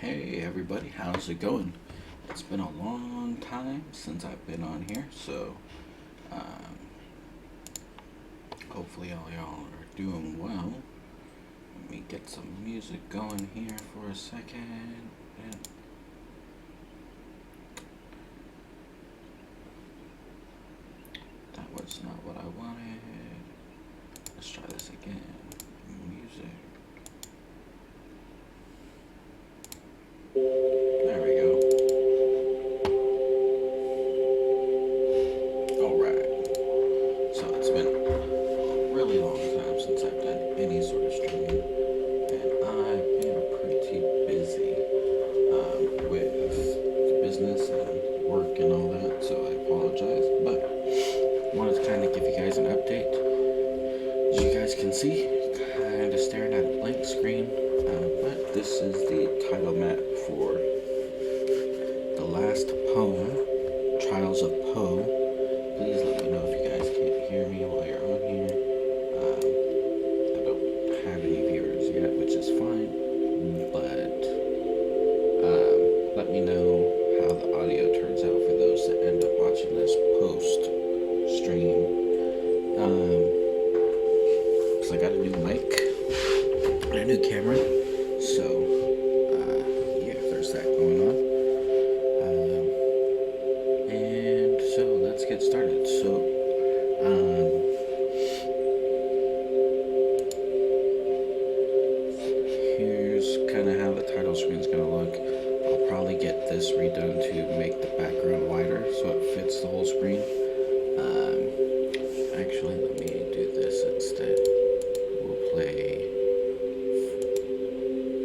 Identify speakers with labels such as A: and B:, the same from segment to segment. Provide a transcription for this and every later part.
A: Hey everybody, how's it going? It's been a long time since I've been on here, so um, hopefully all y'all are doing well. Let me get some music going here for a second. Yeah. That was not what I wanted. Let's try this again. Music. There we go. Alright. So it's been a really long time since I've done any sort of streaming, and I've been pretty busy with business and work and all that, so I apologize. But I wanted to kind of give you guys an update. As you guys can see, kind of staring at a blank screen, but this is the title map for The Last Poem, Trials of Poe. Please let me know if you guys can't hear me while you're on here. I don't have any viewers yet, which is fine, but let me know how the audio turns out for those that end up watching this post stream. Because I got a new mic and a new camera, so yeah, there's that going on. And so let's get started. So here's kind of how the title screen's gonna look. I'll probably get this redone to make the background wider so it fits the whole screen. Actually, let me do this instead. We'll play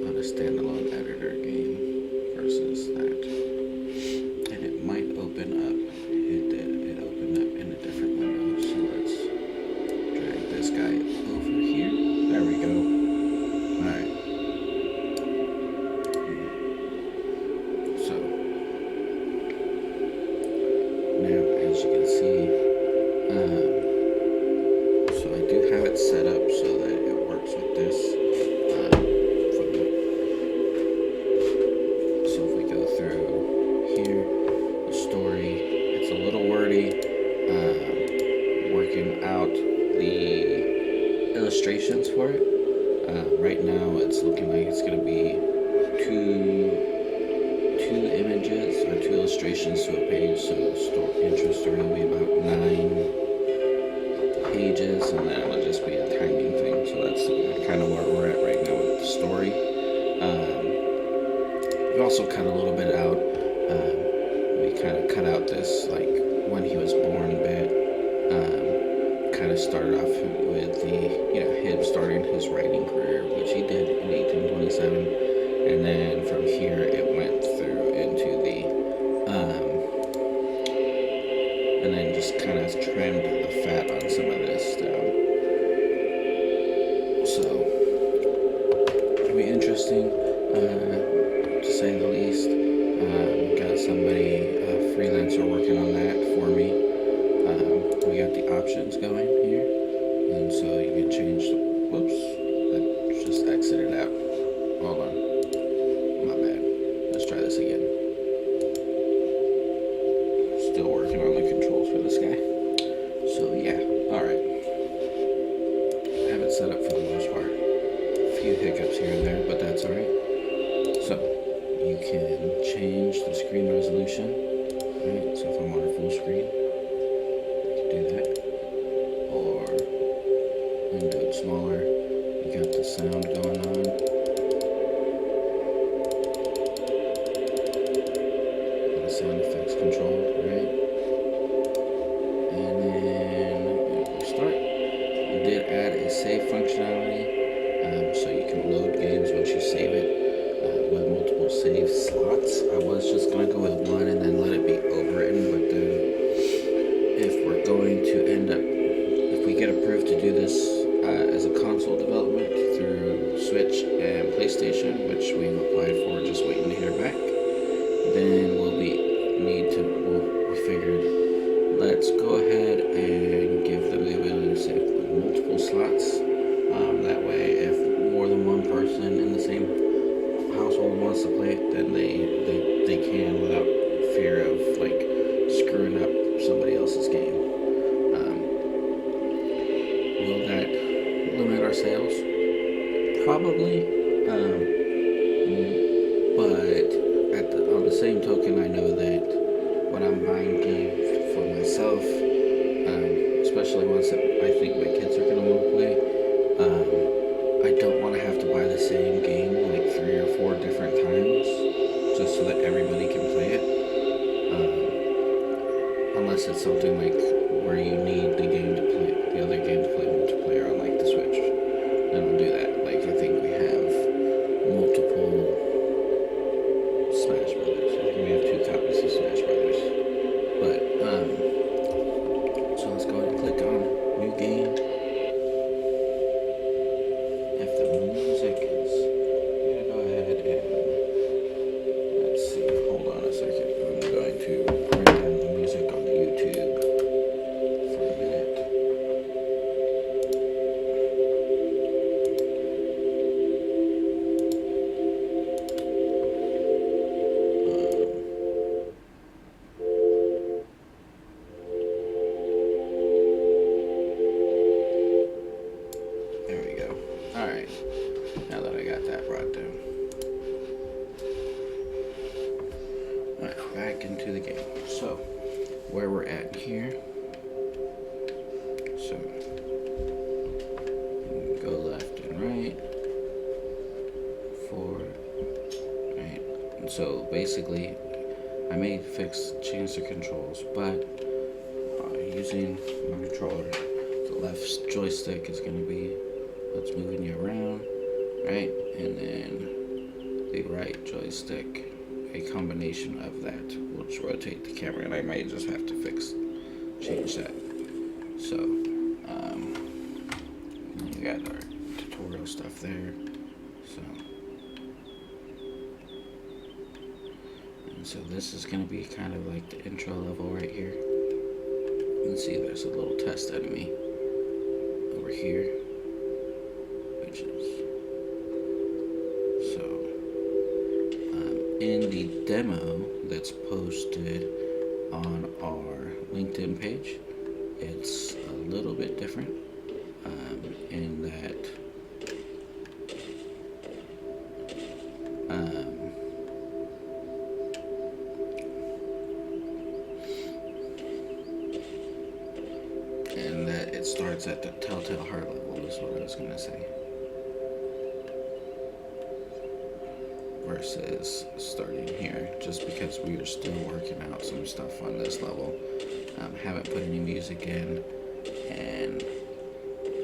A: on a standalone editor game versus that. And it might open up. It did. It opened up in a different window. So let's drag this guy over here. There we go. Alright. So now, as you can see, so I do have it set up so that it works with this. So if we go through here, the story, it's a little wordy. Working out the illustrations for it. Right now, it's looking like it's going to be two images or two illustrations to a page. So the intro story will be about 9 pages, and then it'll just be a timing thing. So that's kind of where we're at right now with the story. We also cut a little bit out. We kind of cut out this, like, when he was born bit. Kind of started off with him starting his writing career, which he did in 1827, and then from here it went through into the and then just kind of trimmed the fat on some of this stuff. So it'll be interesting, to say the least. Got somebody, a freelancer, working on that for me. We got the options going here, and so you can change the, whoops, that just exited out. Hold on, my bad. Let's try this again. Still working on the controls for this guy. So yeah, alright. Have it set up for the most part. A few hiccups here and there, but that's alright. So, you can change the screen resolution. Right, so if I'm on a full screen, do that, or we can do it smaller. You got the sound going on. And the sound effects controlled, right? And then we start. We did add a save functionality, so you can load games once you save it with multiple save slots. I was just gonna go with one and then let it be overwritten, but then if we're going to end up, if we get approved to do this as a console development through Switch and PlayStation, which we've applied for, just waiting to hear back, then we figured, let's go ahead and give them the ability to save multiple slots. That way, if more than one person in the same household wants to play it, then they can without fear of like screwing up somebody else's game. Will that limit our sales? Probably. But on the same token, I know that when I'm buying games for myself, especially ones that I think my kids are going to want to play, I don't want to have to buy the same game like 3 or 4 different times just so that everybody can play it. Unless it's something like where you need the other game to play multiplayer on like the Switch. Then I'll do that. Like I think we have multiple Smash Brothers. I think we have 2 copies of Smash Brothers. But so let's go ahead and click on new game. If the music is, I'm gonna go ahead and let's see. Hold on a second. I'm going to bring down the music on YouTube for a minute. There we go. All right. Now that I got that brought down. All right, back into the game. So, where we're at here. So, go left and right, forward, right. And so basically, I may change the controls, but using my controller, the left joystick is going to be what's moving you around, right? And then the right joystick, a combination of that will just rotate the camera, and I might just have to change that. So, we got our tutorial stuff there. So, and so this is going to be kind of like the intro level right here. You can see there's a little test enemy over here, which is so. In the demo that's posted on our LinkedIn page, it's a little bit different in that it starts at the Telltale Heart level is what I was going to say, versus starting here, just because we are still working out some stuff on this level. Haven't put any music in, and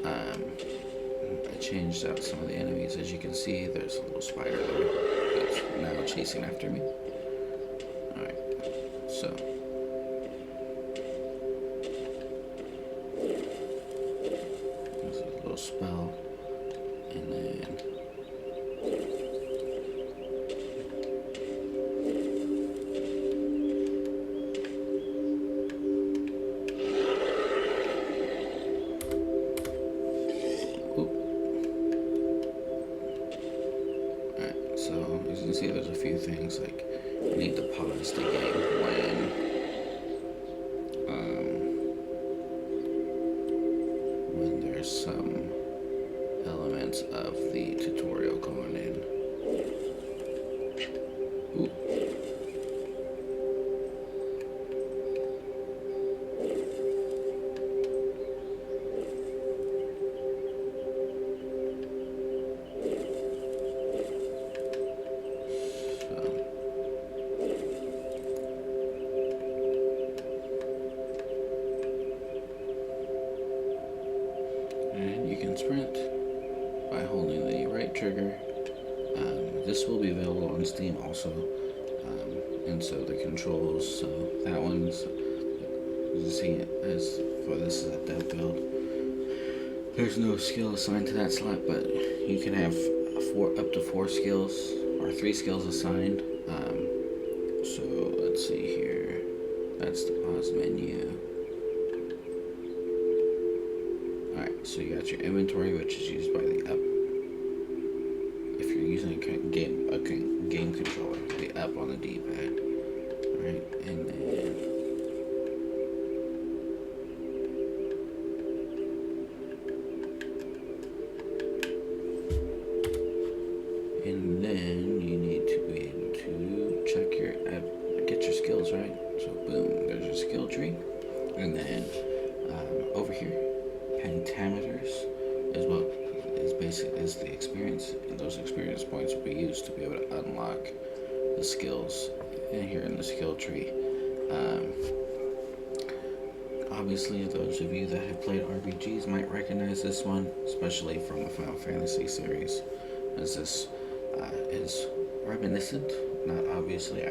A: I changed out some of the enemies. As you can see, there's a little spider there that's now chasing after me. Alright, so there's a little spell, and then so as you can see, there's a few things like you need to pause the game when there's some elements of the tutorial going in. Ooh. And you can sprint by holding the right trigger. This will be available on Steam also, and so the controls. So that one's, you see, as for this is a dev build. There's no skill assigned to that slot, but you can have up to 4 skills or 3 skills assigned. So let's see here. That's the pause menu. Alright, so you got your inventory, which is used by the up if you're using a game controller, the up on the D-pad, right? And then you need to be able to check your get your skills, right? So boom, there's your skill tree, and then over here, pentameters is what is the experience, and those experience points will be used to be able to unlock the skills in here in the skill tree. Um, Obviously, those of you that have played RPGs might recognize this one, especially from the Final Fantasy series, as this is reminiscent, not obviously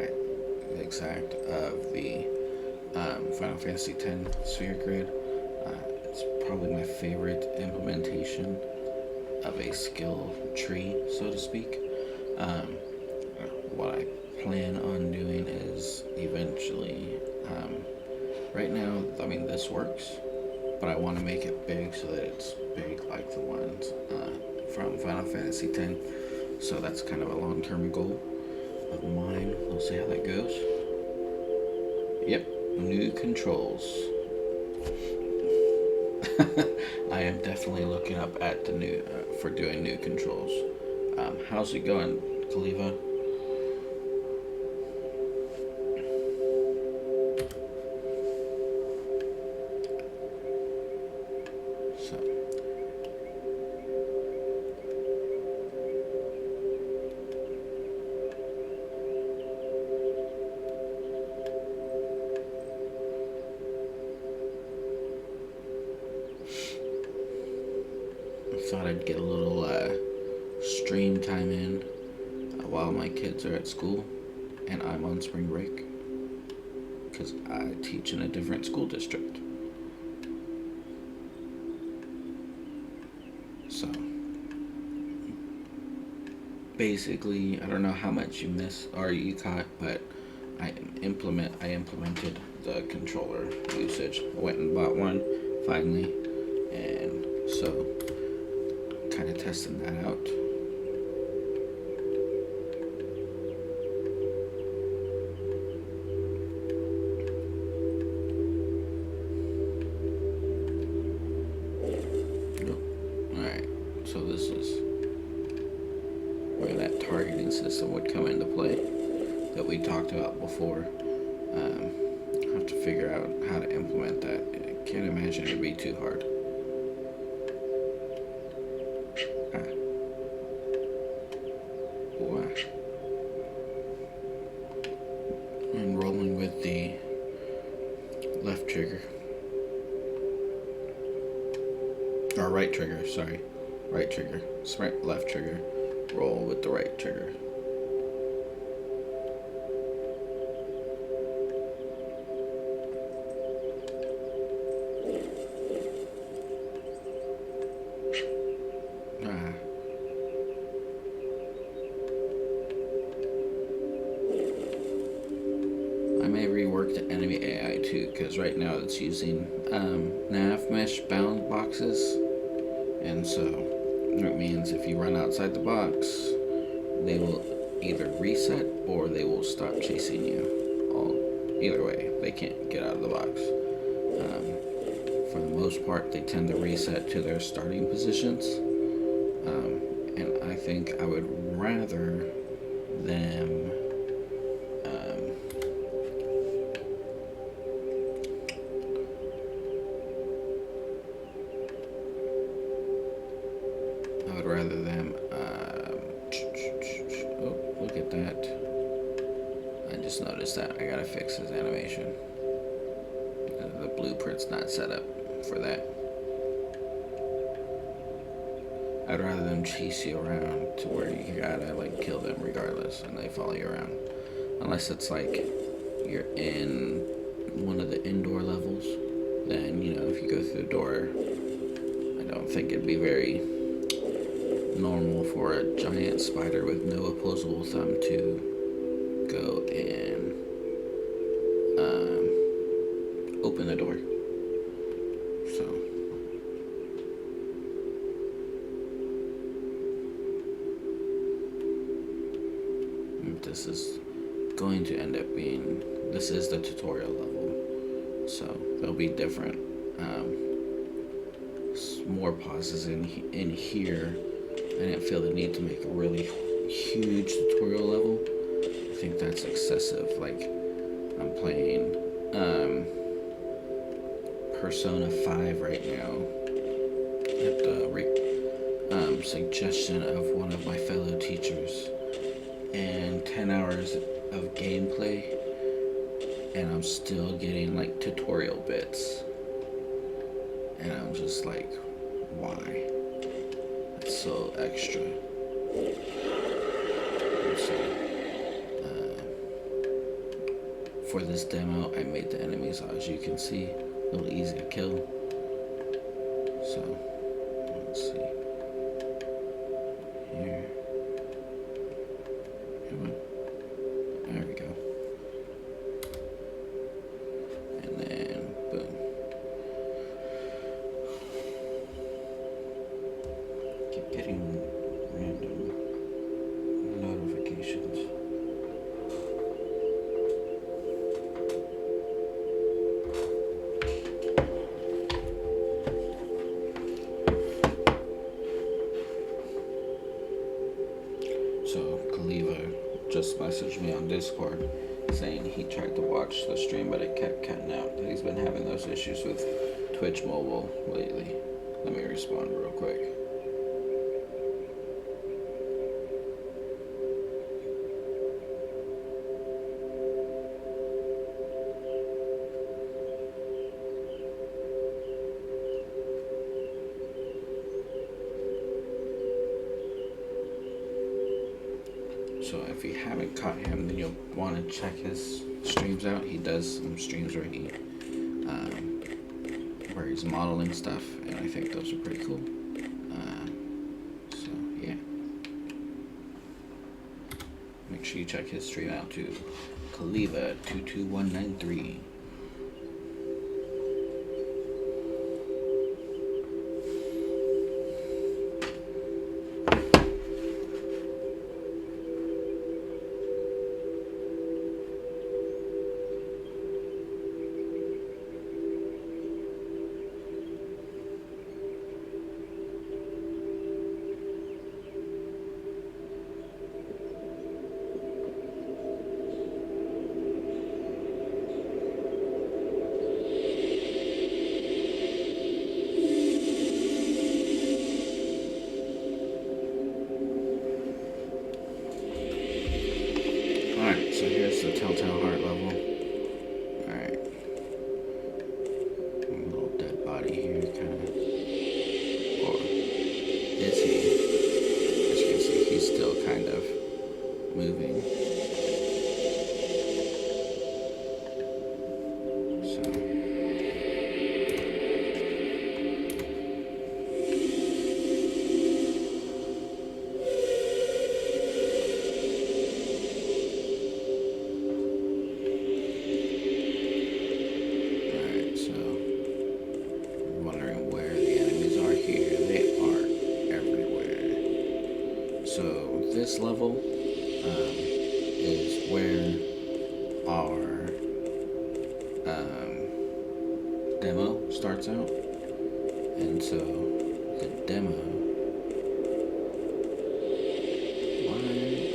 A: exact, of the Final Fantasy X sphere grid. It's probably my favorite implementation of a skill tree, so to speak. Um, what I plan on doing is eventually, right now, I mean, this works, but I want to make it big so that it's big like the ones from Final Fantasy X. So that's kind of a long-term goal of mine. We'll see how that goes. Yep, new controls. I am definitely looking up at the new for doing new controls. How's it going, Khalifa? So, I thought I'd get a little stream time in while my kids are at school and I'm on spring break because I teach in a different school district. So basically, I don't know how much you missed or you caught, but I implemented the controller usage. I went and bought one finally, and so kind of testing that out. Alright, so this is where that targeting system would come into play that we talked about before. I'll have to figure out how to implement that. I can't imagine it'd be too hard. Wow. And rolling with the left trigger. Or right trigger, sorry. Right trigger. Sprint left trigger. Roll with the right trigger. Ah. I may rework the enemy AI too, because right now it's using nav mesh bound boxes, and so it means if you run outside the box, they will either reset or they will stop chasing you. Either way, they can't get out of the box. For the most part, they tend to reset to their starting positions, and I think I would rather them oh, look at that. I just noticed that. I gotta fix his animation. The blueprint's not set up for that. I'd rather them chase you around to where you gotta like kill them regardless and they follow you around. Unless it's like you're in one of the indoor levels, then if you go through the door, I don't think it'd be very normal for a giant spider with no opposable thumb to go and open the door. So this is going to end up being, this is the tutorial level, so there'll be different more pauses in here. I didn't feel the need to make a really huge tutorial level. I think that's excessive. Like, I'm playing Persona 5 right now at the suggestion of one of my fellow teachers, and 10 hours of gameplay, and I'm still getting like tutorial bits, and I'm just like, why? That's so extra. So, for this demo, I made the enemies, as you can see, a little easy to kill. So, let's see. Here. There we go. And then, boom. Keep getting random notifications. So Kaliva just messaged me on Discord saying he tried to watch the stream but it kept cutting out. He's been having those issues with Twitch Mobile lately. Let me respond real quick. So if you haven't caught him, then you'll want to check his streams out. He does some streams where he's modeling stuff, and I think those are pretty cool. So yeah, make sure you check his stream out too. Kaliva 22193. So here's the Telltale Heart level. Alright. A little dead body here, kind of. Or is he? As you can see, he's still kind of moving. So this level is where our demo starts out, and so the demo,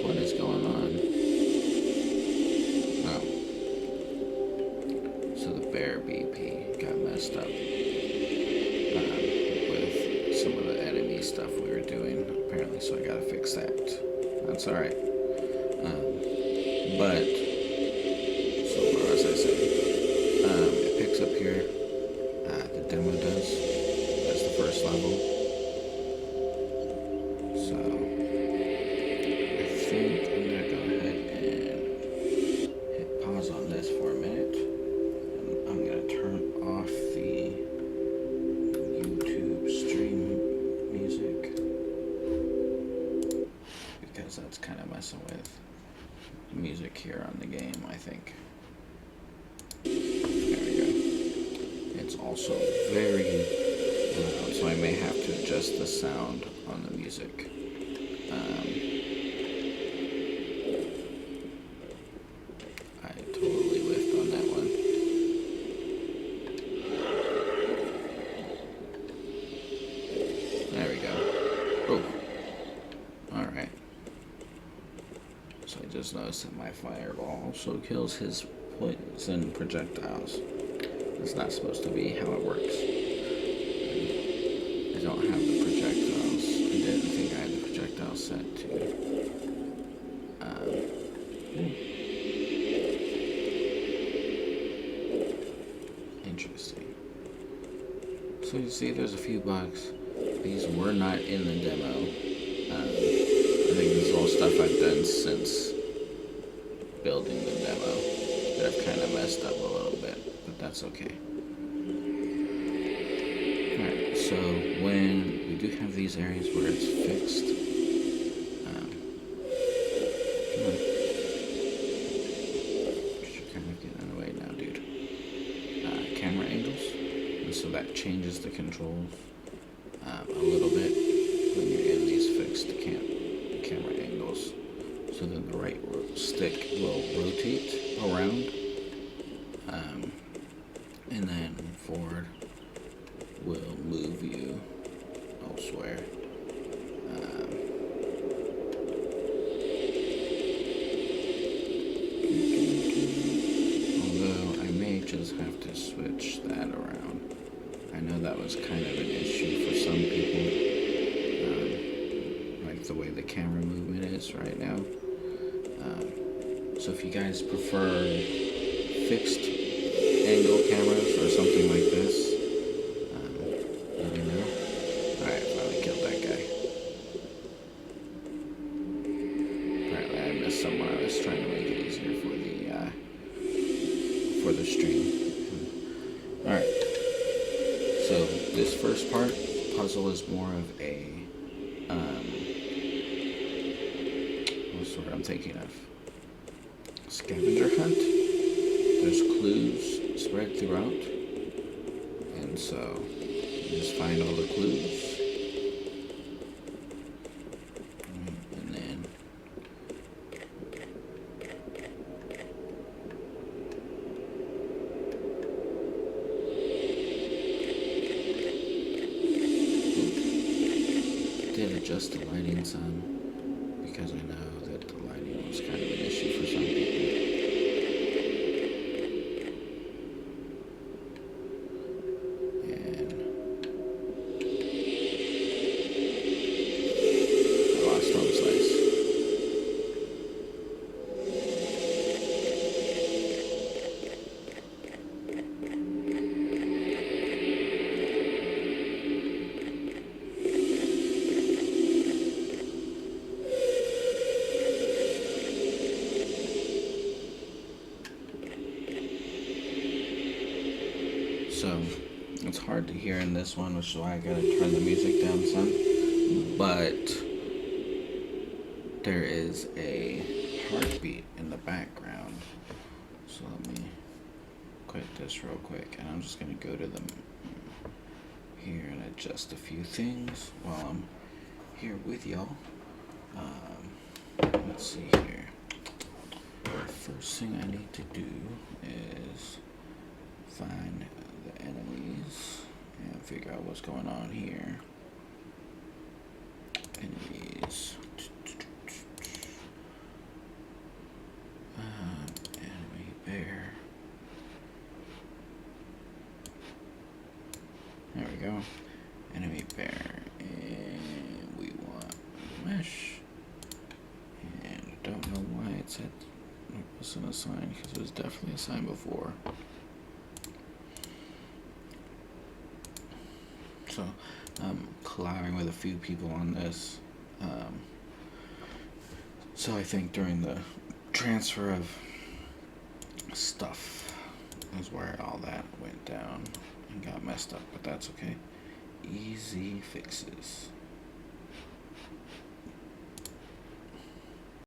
A: what is going on? Oh, so the bear BP got messed up with some of the enemy stuff we were doing, apparently, so I gotta fix that. That's alright. But, so what was I saying? It picks up here, the demo does. That's the first level. So, I think I'm gonna go ahead and hit pause on this for a minute. And I'm gonna turn off the YouTube stream music, because that's kind of messing with the music here on the game, I think. There we go. It's also very loud, so I may have to adjust the sound on the music. just noticed that my fireball also kills his poison projectiles. It's not supposed to be how it works. I don't have the projectiles. I didn't think I had the projectiles set to. Interesting. So you see, there's a few bugs. These were not in the demo. I think this is all stuff I've done since building the demo that I've kind of messed up a little bit, but that's okay. Alright, so when we do have these areas where it's fixed, come on. You're kind of getting in the way now, dude. Camera angles, and so that changes the controls a little bit when you're in these fixed camera angles. So then the right stick will rotate around, and then forward will move you elsewhere. Although I may just have to switch that around. I know that was kind of an issue for some people, like the way the camera movement is right now. So if you guys prefer fixed angle cameras or something like this, let me know. Alright, finally killed that guy. Apparently I missed someone. I was trying to make it easier for the stream. Alright. So this first part, puzzle, is more of a what's the word I'm thinking of? Scavenger hunt. There's clues spread throughout, and so you just find all the clues, and then did adjust the lighting some, because I know that the lighting was kind of an issue for some people. And I lost home slice. So it's hard to hear in this one, which is why I gotta turn the music down some. But there is a heartbeat in the background. So let me quit this real quick, and I'm just gonna go to the here and adjust a few things while I'm here with y'all. Let's see here. The first thing I need to do is find the enemies and figure out what's going on here. Enemies. Enemy bear. There we go. Enemy bear. And we want mesh. And I don't know why it said it wasn't assigned, because it was definitely assigned before. So I'm collaborating with a few people on this. So I think during the transfer of stuff is where all that went down and got messed up, but that's okay. Easy fixes.